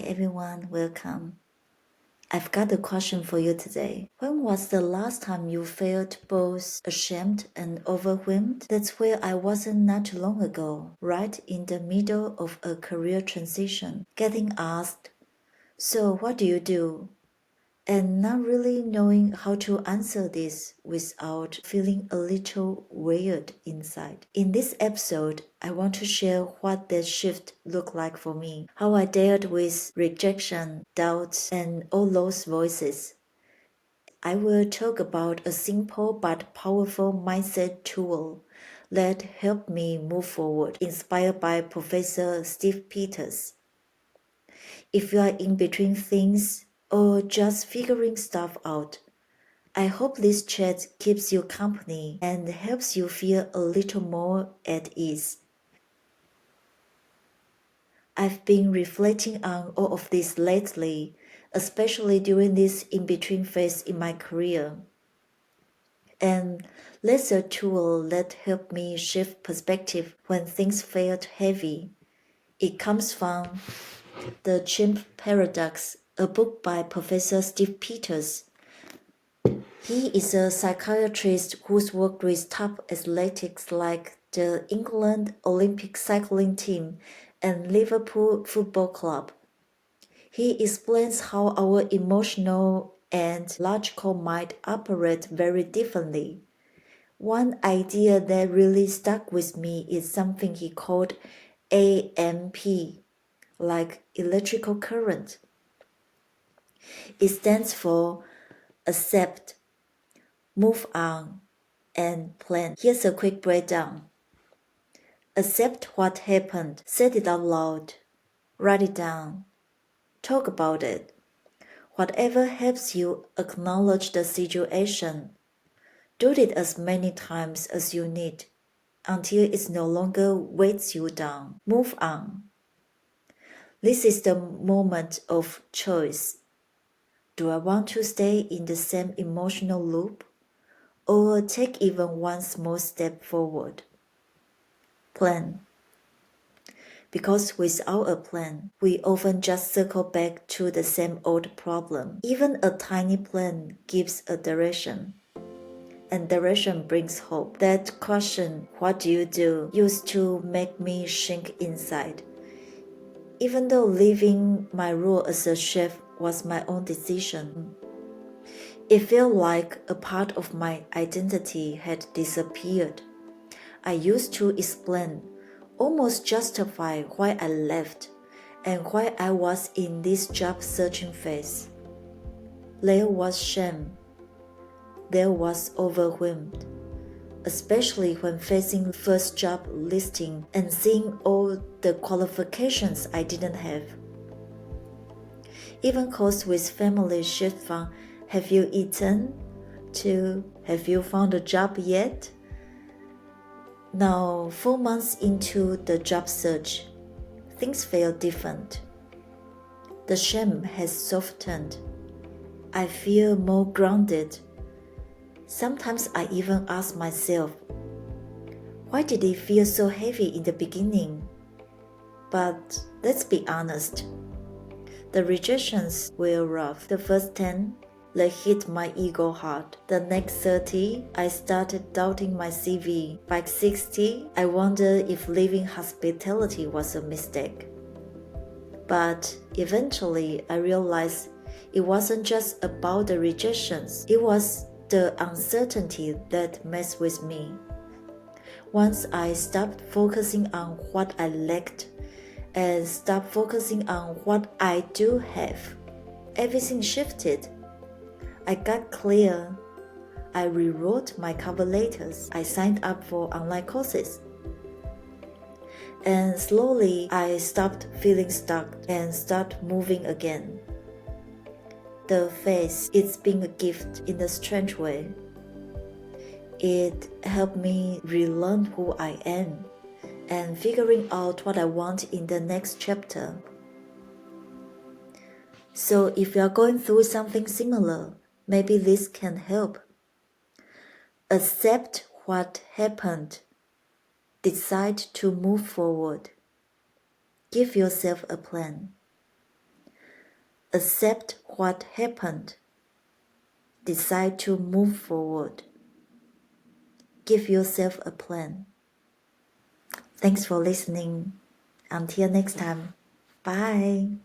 everyone, welcome. I've got a question for you today. When was the last time you felt both ashamed and overwhelmed? That's where I wasn't not too long ago, right in the middle of a career transition, getting asked, "So what do you do?" and not really knowing how to answer this without feeling a little weird inside. In this episode, I want to share what that shift looked like for me, how I dealt with rejection, doubts, and all those voices. I will talk about a simple but powerful mindset tool that helped me move forward, inspired by Professor Steve Peters. If you are in between things, or just figuring stuff out, I hope this chat keeps you company and helps you feel a little more at ease. I've been reflecting on all of this lately, especially during this in-between phase in my career. And that's a tool that helped me shift perspective when things felt heavy. It comes from The Chimp Paradox, a book by Professor Steve Peters. He is a psychiatrist who's worked with top athletes like the England Olympic cycling team and Liverpool Football Club. He explains how our emotional and logical mind operate very differently. One idea that really stuck with me is something he called AMP, like electrical current. It stands for accept, move on, and plan. Here's a quick breakdown. Accept what happened, say it out loud, write it down, talk about it. Whatever helps you acknowledge the situation. Do it as many times as you need until it no longer weights you down. Move on. This is the moment of choice. Do I want to stay in the same emotional loop or take even one small step forward? Plan. Because without a plan, we often just circle back to the same old problem. Even a tiny plan gives a direction, and direction brings hope. That question, "What do you do?" used to make me shrink inside. Even though leaving my role as a chef was my own decision, it felt like a part of my identity had disappeared. I used to explain, almost justify why I left and why I was in this job searching phase. There was shame. There was overwhelmed, especially when facing first job listing and seeing all the qualifications I didn't have. Even calls with family shift from "Have you eaten?" to "Have you found a job yet?" Now, 4 months into the job search, things feel different. The shame has softened. I feel more grounded. Sometimes I even ask myself, why did it feel so heavy in the beginning? But let's be honest. The rejections were rough. The first 10, they hit my ego hard. The next 30, I started doubting my CV. By 60, I wondered if leaving hospitality was a mistake. But eventually, I realized it wasn't just about the rejections. It was the uncertainty that messed with me. Once I stopped focusing on what I lacked and stopped focusing on what I do have, everything shifted. I got clear. I rewrote my cover letters. I signed up for online courses. And slowly, I stopped feeling stuck and started moving again. The phase, it's been a gift in a strange way. It helped me relearn who I am and figuring out what I want in the next chapter. So if you are going through something similar, maybe this can help. Accept what happened. Decide to move forward. Give yourself a plan. Accept what happened. Decide to move forward. Give yourself a plan. Thanks for listening. Until next time. Bye.